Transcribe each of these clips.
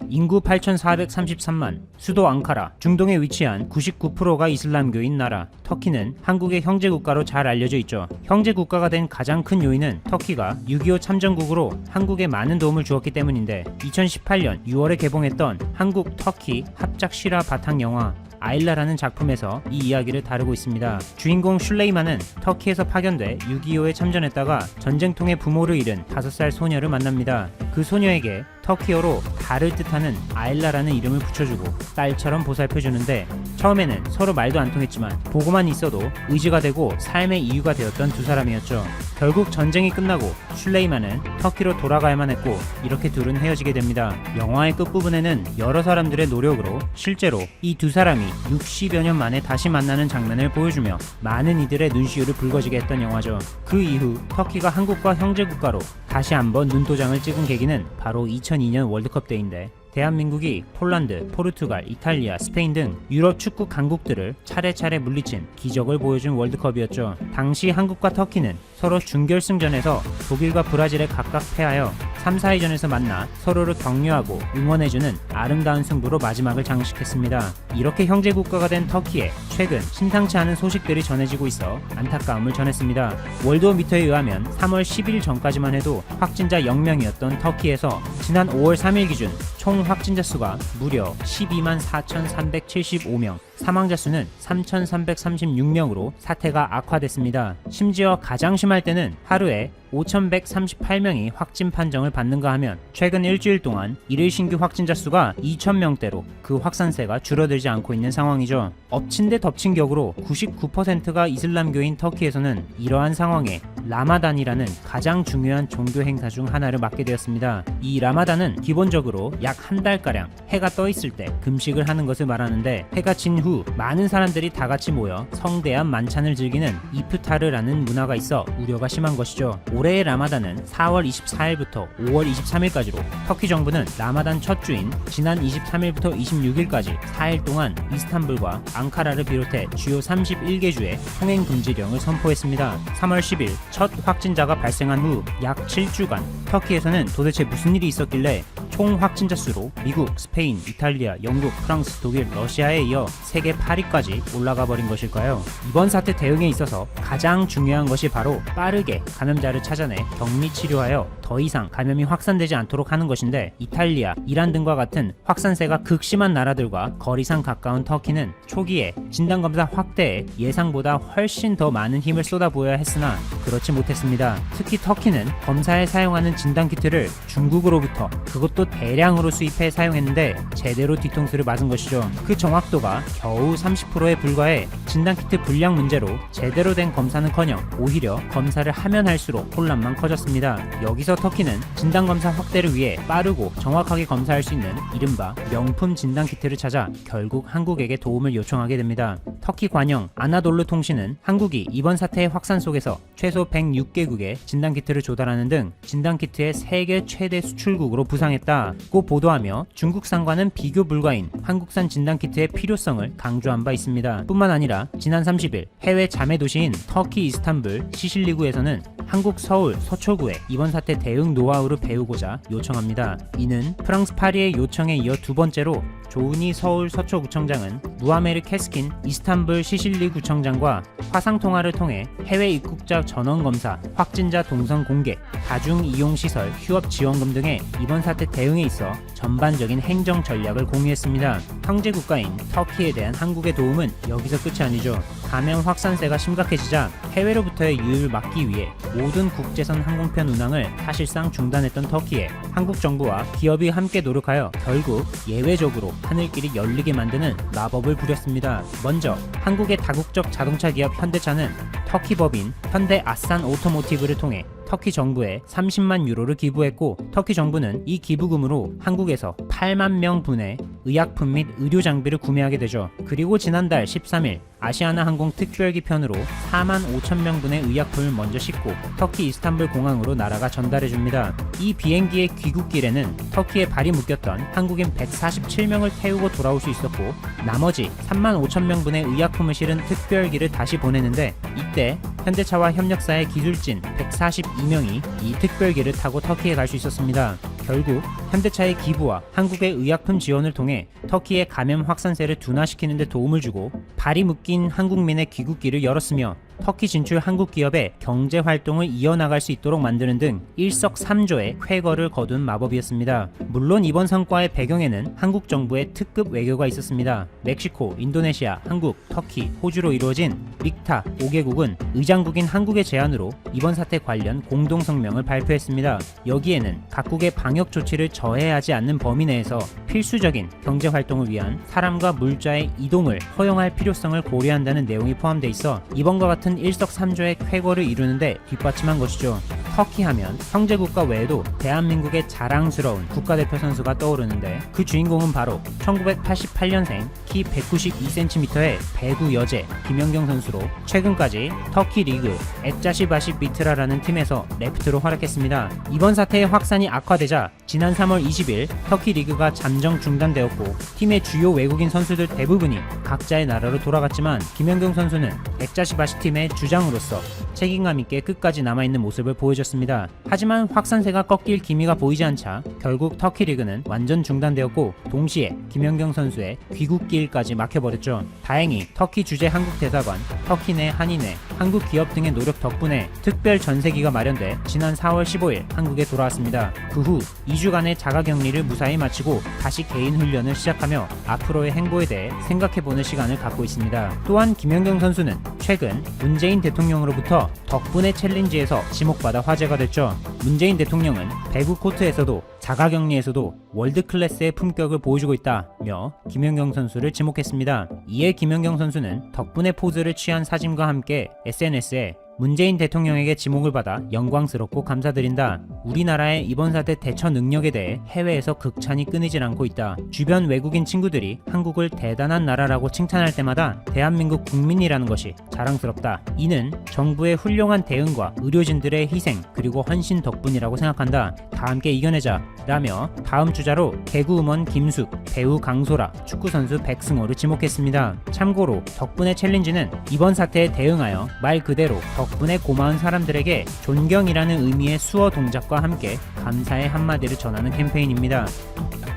인구 8,433만, 수도 앙카라, 중동에 위치한 99%가 이슬람교인 나라 터키는 한국의 형제국가로 잘 알려져 있죠. 형제국가가 된 가장 큰 요인은 터키가 6.25 참전국으로 한국에 많은 도움을 주었기 때문인데 2018년 6월에 개봉했던 한국 터키 합작 실화 바탕 영화 아일라라는 작품에서 이 이야기를 다루고 있습니다. 주인공 슐레이만은 터키에서 파견돼 6.25에 참전했다가 전쟁통에 부모를 잃은 5살 소녀를 만납니다. 그 소녀에게 터키어로 달을 뜻하는 아일라라는 이름을 붙여주고 딸처럼 보살펴주는데 처음에는 서로 말도 안 통했지만 보고만 있어도 의지가 되고 삶의 이유가 되었던 두 사람이었죠. 결국 전쟁이 끝나고 슐레이만은 터키로 돌아가야만 했고 이렇게 둘은 헤어지게 됩니다. 영화의 끝부분에는 여러 사람들의 노력으로 실제로 이 두 사람이 60여 년 만에 다시 만나는 장면을 보여주며 많은 이들의 눈시울을 붉어지게 했던 영화죠. 그 이후 터키가 한국과 형제국가로 다시 한번 눈도장을 찍은 계기는 바로 2002년 월드컵 때인데 대한민국이 폴란드, 포르투갈, 이탈리아, 스페인 등 유럽 축구 강국들을 차례차례 물리친 기적을 보여준 월드컵이었죠. 당시 한국과 터키는 서로 준결승전에서 독일과 브라질에 각각 패하여 3, 4위전에서 만나 서로를 격려하고 응원해주는 아름다운 승부로 마지막을 장식했습니다. 이렇게 형제국가가 된 터키에 최근 심상치 않은 소식들이 전해지고 있어 안타까움을 전했습니다. 월드오미터에 의하면 3월 10일 전까지만 해도 확진자 0명이었던 터키에서 지난 5월 3일 기준 총 확진자 수가 무려 12만 4,375명, 사망자 수는 3,336명으로 사태가 악화됐습니다. 심지어 가장 심할 때는 하루에 5,138명이 확진 판정을 받는가 하면 최근 일주일 동안 일일 신규 확진자 수가 2,000명대로 그 확산세가 줄어들지 않고 있는 상황이죠. 엎친 데 덮친 격으로 99%가 이슬람교인 터키에서는 이러한 상황에 라마단이라는 가장 중요한 종교 행사 중 하나를 맡게 되었습니다. 이 라마단은 기본적으로 약 한 달가량 해가 떠 있을 때 금식을 하는 것을 말하는데 해가 진 후 많은 사람들이 다 같이 모여 성대한 만찬을 즐기는 이프타르라는 문화가 있어 우려가 심한 것이죠. 올해의 라마단은 4월 24일부터 5월 23일까지로 터키 정부는 라마단 첫 주인 지난 23일부터 26일까지 4일 동안 이스탄불과 앙카라를 비롯해 주요 31개 주에 통행 금지령을 선포했습니다. 3월 10일 첫 확진자가 발생한 후 약 7주간 터키에서는 도대체 무슨 일이 있었길래 총 확진자 수로 미국, 스페인, 이탈리아, 영국, 프랑스, 독일, 러시아에 이어 세계 8위까지 올라가 버린 것일까요? 이번 사태 대응에 있어서 가장 중요한 것이 바로 빠르게 감염자를 찾아내 격리 치료하여 더 이상 감염이 확산되지 않도록 하는 것인데 이탈리아, 이란 등과 같은 확산세가 극심한 나라들과 거리상 가까운 터키는 초기에 진단검사 확대에 예상보다 훨씬 더 많은 힘을 쏟아부어야 했으나 그렇지 못했습니다. 특히 터키는 검사에 사용하는 진단키트를 중국으로부터 그것도 대량으로 수입해 사용했는데 제대로 뒤통수를 맞은 것이죠. 그 정확도가 겨우 30%에 불과해 진단키트 불량 문제로 제대로 된 검사는커녕 오히려 검사를 하면 할수록 혼란만 커졌습니다. 여기서 터키는 진단검사 확대를 위해 빠르고 정확하게 검사할 수 있는 이른바 명품 진단키트를 찾아 결국 한국에게 도움을 요청하게 됩니다. 터키 관영 아나돌루 통신은 한국이 이번 사태의 확산 속에서 최소 106개국에 진단키트를 조달하는 등 진단키트의 세계 최대 수출국으로 부상했다고 보도하며 중국산과는 비교 불가인 한국산 진단키트의 필요성을 강조한 바 있습니다. 뿐만 아니라 지난 30일 해외 자매 도시인 터키 이스탄불 시실리구에서는 한국 서울 서초구에 이번 사태 대응 노하우를 배우고자 요청합니다. 이는 프랑스 파리의 요청에 이어 두 번째로 조은희 서울 서초구청장은 무하메르 캐스킨 이스탄불 시실리구청장과 화상통화를 통해 해외 입국자 전원검사, 확진자 동선 공개, 다중이용시설 휴업 지원금 등의 이번 사태 대응에 있어 전반적인 행정 전략을 공유했습니다. 형제국가인 터키에 대한 한국의 도움은 여기서 끝이 아니죠. 감염 확산세가 심각해지자 해외로부터의 유입을 막기 위해 모든 국제선 항공편 운항을 사실상 중단했던 터키에 한국 정부와 기업이 함께 노력하여 결국 예외적으로 하늘길이 열리게 만드는 마법을 부렸습니다. 먼저 한국의 다국적 자동차 기업 현대차는 터키 법인 현대 아산 오토모티브를 통해 터키 정부에 30만 유로를 기부했고 터키 정부는 이 기부금으로 한국에서 8만 명분의 의약품 및 의료 장비를 구매하게 되죠. 그리고 지난달 13일 아시아나 항공 특별기 편으로 4만 5천 명분의 의약품을 먼저 싣고 터키 이스탄불 공항으로 나라가 전달해줍니다. 이 비행기의 귀국길에는 터키에 발이 묶였던 한국인 147명을 태우고 돌아올 수 있었고 나머지 3만 5천 명분의 의약품을 실은 특별기를 다시 보내는데 이때 현대차와 협력사의 기술진 142명이 이 특별기를 타고 터키에 갈 수 있었습니다. 결국 현대차의 기부와 한국의 의약품 지원을 통해 터키의 감염 확산세를 둔화시키는 데 도움을 주고 발이 묶인 한국민의 귀국길을 열었으며 터키 진출 한국 기업의 경제 활동을 이어나갈 수 있도록 만드는 등 일석삼조의 쾌거를 거둔 마법이었습니다. 물론 이번 성과의 배경에는 한국 정부의 특급 외교가 있었습니다. 멕시코, 인도네시아, 한국, 터키, 호주로 이루어진 믹타 5개국은 의장국인 한국의 제안으로 이번 사태 관련 공동 성명을 발표했습니다. 여기에는 각국의 방역 조치를 저해하지 않는 범위 내에서 필수적인 경제 활동을 위한 사람과 물자의 이동을 허용할 필요성을 고려한다는 내용이 포함되어 있어 이번과 같은 일석삼조의 쾌거를 이루는데 뒷받침한 것이죠. 터키 하면 형제국가 외에도 대한민국의 자랑스러운 국가대표 선수가 떠오르는데 그 주인공은 바로 1988년생 키 192cm의 배구 여제 김연경 선수로 최근까지 터키 리그 엣자시바시 비트라라는 팀에서 레프트로 활약했습니다. 이번 사태의 확산이 악화되자 지난 3월 20일 터키 리그가 잠정 중단되었고 팀의 주요 외국인 선수들 대부분이 각자의 나라로 돌아갔지만 김연경 선수는 엣자시바시 팀의 주장으로서 책임감 있게 끝까지 남아있는 모습을 보여줬습니다. 하지만 확산세가 꺾일 기미가 보이지 않자 결국 터키 리그는 완전 중단되었고 동시에 김연경 선수의 귀국길까지 막혀버렸죠. 다행히 터키 주재 한국 대사관, 터키 내 한인회, 한국 기업 등의 노력 덕분에 특별 전세기가 마련돼 지난 4월 15일 한국에 돌아왔습니다. 그 후 2주간의 자가격리를 무사히 마치고 다시 개인 훈련을 시작하며 앞으로의 행보에 대해 생각해보는 시간을 갖고 있습니다. 또한 김연경 선수는 최근 문재인 대통령으로부터 덕분에 챌린지에서 지목받아 화제가 됐죠. 문재인 대통령은 배구 코트에서도 자가격리에서도 월드클래스의 품격을 보여주고 있다며 김연경 선수를 지목했습니다. 이에 김연경 선수는 덕분에 포즈를 취한 사진과 함께 SNS에 문재인 대통령에게 지목을 받아 영광스럽고 감사드린다. 우리나라의 이번 사태 대처 능력에 대해 해외에서 극찬이 끊이질 않고 있다. 주변 외국인 친구들이 한국을 대단한 나라라고 칭찬할 때마다 대한민국 국민이라는 것이 자랑스럽다. 이는 정부의 훌륭한 대응과 의료진들의 희생 그리고 헌신 덕분이라고 생각한다. 다 함께 이겨내자. 라며 다음 주자로 개그우먼 김숙, 배우 강소라, 축구선수 백승호를 지목했습니다. 참고로 덕분에 챌린지는 이번 사태에 대응하여 말 그대로 덕분에 고마운 사람들에게 존경이라는 의미의 수어 동작과 함께 감사의 한마디를 전하는 캠페인입니다.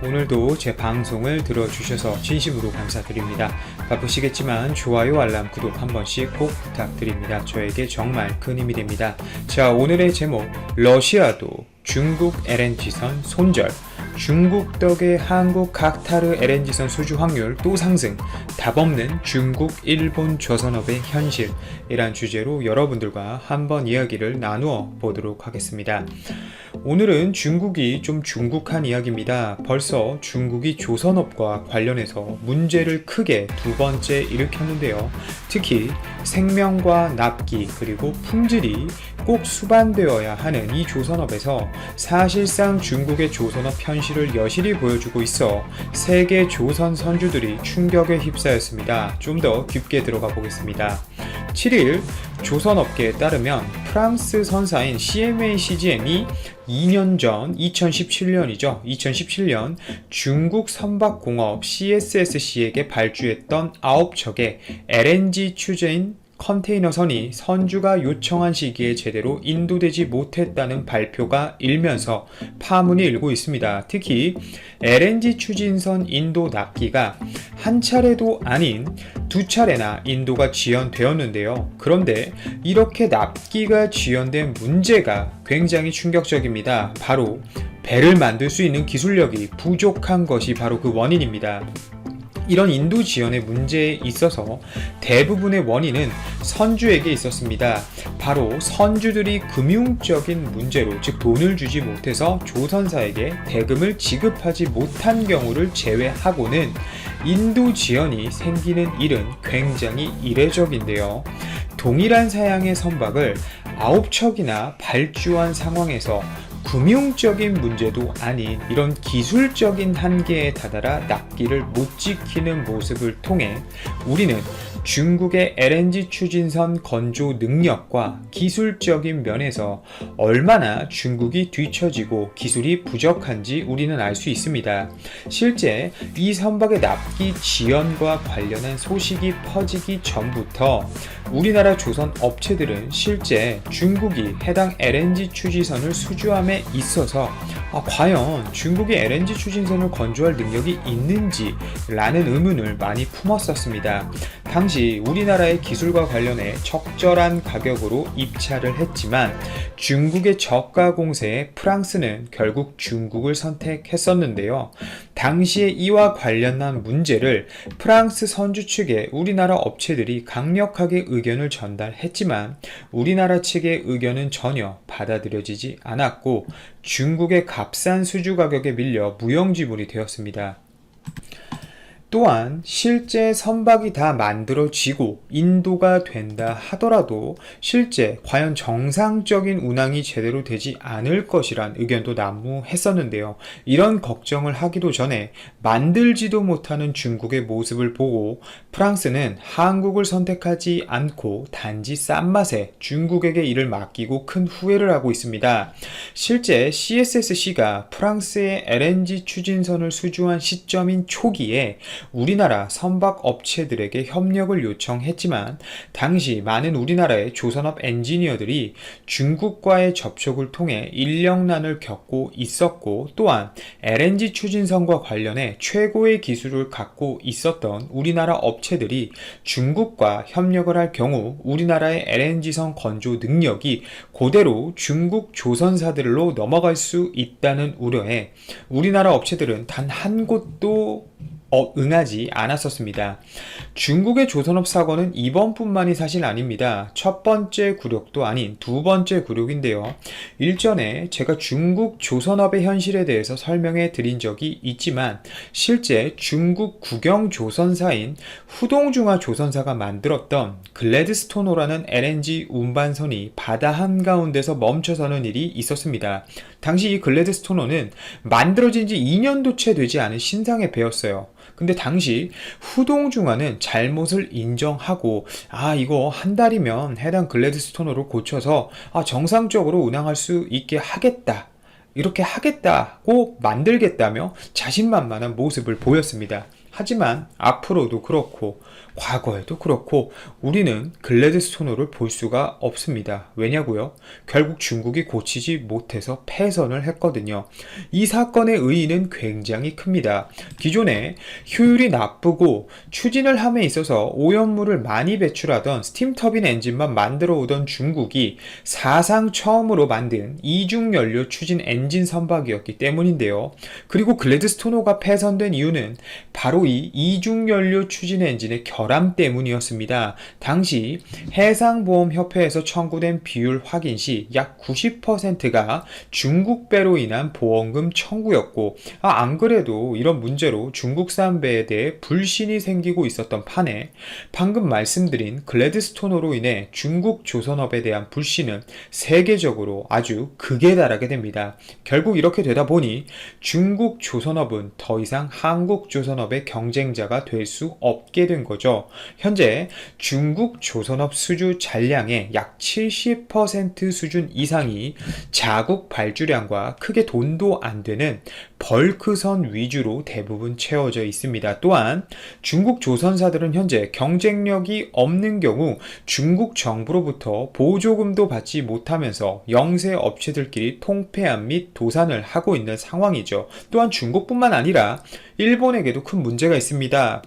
오늘도 제 방송을 들어주셔서 진심으로 감사드립니다. 바쁘시겠지만 좋아요, 알람, 구독 한 번씩 꼭 부탁드립니다. 저에게 정말 큰 힘이 됩니다. 자, 오늘의 제목, 러시아도 중국 LNG선 손절, 중국 덕에 한국 각타르 LNG선 수주 확률 또 상승, 답없는 중국, 일본 조선업의 현실이란 주제로 여러분들과 한번 이야기를 나누어 보도록 하겠습니다. 오늘은 중국이 좀 중국한 이야기입니다. 벌써 중국이 조선업과 관련해서 문제를 크게 두 번째 일으켰는데요. 특히 생명과 납기 그리고 품질이 꼭 수반되어야 하는 이 조선업에서 사실상 중국의 조선업 현실을 여실히 보여주고 있어 세계 조선 선주들이 충격에 휩싸였습니다. 좀 더 깊게 들어가 보겠습니다. 7일 조선업계에 따르면 프랑스 선사인 CMA CGM이 2년 전 2017년 중국 선박공업 CSSC에게 발주했던 9척의 LNG 추재인 컨테이너선이 선주가 요청한 시기에 제대로 인도되지 못했다는 발표가 일면서 파문이 일고 있습니다. 특히 LNG 추진선 인도 납기가 한 차례도 아닌 두 차례나 인도가 지연되었는데요. 그런데 이렇게 납기가 지연된 문제가 굉장히 충격적입니다. 바로 배를 만들 수 있는 기술력이 부족한 것이 바로 그 원인입니다. 이런 인도 지연의 문제에 있어서 대부분의 원인은 선주에게 있었습니다. 바로 선주들이 금융적인 문제로, 즉 돈을 주지 못해서 조선사에게 대금을 지급하지 못한 경우를 제외하고는 인도 지연이 생기는 일은 굉장히 이례적인데요. 동일한 사양의 선박을 9척이나 발주한 상황에서 금융적인 문제도 아닌 이런 기술적인 한계에 다다라 납기를 못 지키는 모습을 통해 우리는 중국의 LNG 추진선 건조 능력과 기술적인 면에서 얼마나 중국이 뒤처지고 기술이 부족한지 우리는 알 수 있습니다. 실제 이 선박의 납기 지연과 관련한 소식이 퍼지기 전부터 우리나라 조선 업체들은 실제 중국이 해당 LNG 추진선을 수주함에 있어서 과연 중국이 LNG 추진선을 건조할 능력이 있는지 라는 의문을 많이 품었었습니다. 당시 우리나라의 기술과 관련해 적절한 가격으로 입찰을 했지만 중국의 저가 공세에 프랑스는 결국 중국을 선택했었는데요. 당시에 이와 관련한 문제를 프랑스 선주 측에 우리나라 업체들이 강력하게 의견을 전달했지만 우리나라 측의 의견은 전혀 받아들여지지 않았고 중국의 값싼 수주 가격에 밀려 무용지물이 되었습니다. 또한 실제 선박이 다 만들어지고 인도가 된다 하더라도 실제 과연 정상적인 운항이 제대로 되지 않을 것이란 의견도 난무했었는데요. 이런 걱정을 하기도 전에 만들지도 못하는 중국의 모습을 보고 프랑스는 한국을 선택하지 않고 단지 싼 맛에 중국에게 이를 맡기고 큰 후회를 하고 있습니다. 실제 CSSC가 프랑스의 LNG 추진선을 수주한 시점인 초기에 우리나라 선박 업체들에게 협력을 요청했지만 당시 많은 우리나라의 조선업 엔지니어들이 중국과의 접촉을 통해 인력난을 겪고 있었고 또한 LNG 추진선과 관련해 최고의 기술을 갖고 있었던 우리나라 업체들이 중국과 협력을 할 경우 우리나라의 LNG선 건조 능력이 그대로 중국 조선사들로 넘어갈 수 있다는 우려에 우리나라 업체들은 단 한 곳도 응하지 않았었습니다. 중국의 조선업 사고는 이번뿐만이 사실 아닙니다. 첫 번째 굴욕도 아닌 두 번째 굴욕인데요. 일전에 제가 중국 조선업의 현실에 대해서 설명해 드린 적이 있지만 실제 중국 국영 조선사인 후동중화 조선사가 만들었던 글래드스토노라는 LNG 운반선이 바다 한가운데서 멈춰서는 일이 있었습니다. 당시 이 글래드스토노는 만들어진 지 2년도 채 되지 않은 신상의 배였어요. 근데 당시 후동중화는 잘못을 인정하고 이거 한 달이면 해당 글래드스토너를 고쳐서 정상적으로 운항할 수 있게 하겠다. 이렇게 하겠다고 만들겠다며 자신만만한 모습을 보였습니다. 하지만 앞으로도 그렇고 과거에도 그렇고 우리는 글래드스토너를 볼 수가 없습니다. 왜냐고요? 결국 중국이 고치지 못해서 패선을 했거든요. 이 사건의 의의는 굉장히 큽니다. 기존에 효율이 나쁘고 추진을 함에 있어서 오염물을 많이 배출하던 스팀터빈 엔진만 만들어 오던 중국이 사상 처음으로 만든 이중연료 추진 엔진 선박이었기 때문인데요. 그리고 글래드스토너가 패선된 이유는 바로 이 이중연료 추진 엔진의 결함 때문이었습니다. 당시 해상보험협회에서 청구된 비율 확인 시 약 90%가 중국 배로 인한 보험금 청구였고 안 그래도 이런 문제로 중국산 배에 대해 불신이 생기고 있었던 판에 방금 말씀드린 글래드스토너로 인해 중국 조선업에 대한 불신은 세계적으로 아주 극에 달하게 됩니다. 결국 이렇게 되다 보니 중국 조선업은 더 이상 한국 조선업의 경쟁자가 될 수 없게 된 거죠. 현재 중국 조선업 수주 잔량의 약 70% 수준 이상이 자국 발주량과 크게 돈도 안 되는 벌크선 위주로 대부분 채워져 있습니다. 또한 중국 조선사들은 현재 경쟁력이 없는 경우 중국 정부로부터 보조금도 받지 못하면서 영세 업체들끼리 통폐합 및 도산을 하고 있는 상황이죠. 또한 중국뿐만 아니라 일본에게도 큰 문제가 있습니다.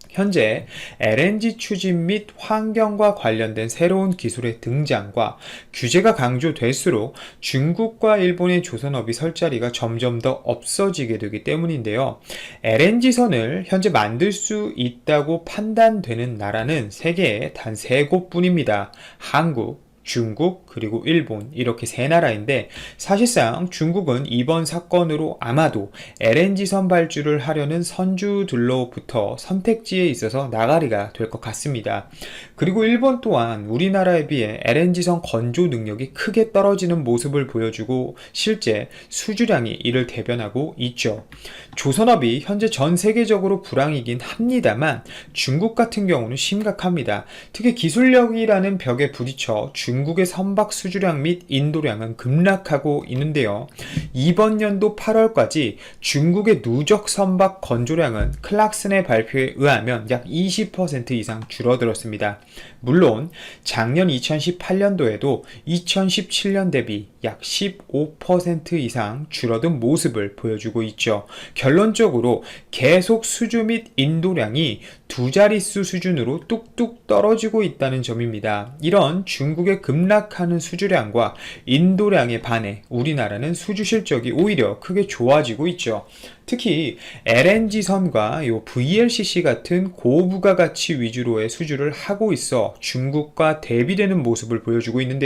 현재 LNG 추진 및 환경과 관련된 새로운 기술의 등장과 규제가 강조될수록 중국과 일본의 조선업이 설 자리가 점점 더 없어지게 되기 때문인데요. LNG선을 현재 만들 수 있다고 판단되는 나라는 세계에 단 3곳뿐입니다. 한국, 중국 그리고 일본 이렇게 3나라인데 사실상 중국은 이번 사건으로 아마도 LNG선 발주를 하려는 선주들로부터 선택지에 있어서 나가리가 될 것 같습니다. 그리고 일본 또한 우리나라에 비해 LNG선 건조 능력이 크게 떨어지는 모습을 보여주고 실제 수주량이 이를 대변하고 있죠. 조선업이 현재 전 세계적으로 불황이긴 합니다만 중국 같은 경우는 심각합니다. 특히 기술력이라는 벽에 부딪혀 중국 중국의 선박 수주량 및 인도량은 급락하고 있는데요. 이번 연도 8월까지 중국의 누적 선박 건조량은 클락슨의 발표에 의하면 약 20% 이상 줄어들었습니다. 물론 작년 2018년도에도 2017년 대비 약 15% 이상 줄어든 모습을 보여주고 있죠. 결론적으로 계속 수주 및 인도량이 두 자릿수 수준으로 뚝뚝 떨어지고 있다는 점입니다. 이런 중국의 급락하는 수주량과 인도량에 반해 우리나라는 수주 실적이 오히려 크게 좋아지고 있죠. 특히 LNG선과 VLCC 같은 고부가가치 위주로의 수주를 하고 있어 중국과 대비되는 모습을 보여주고 있는데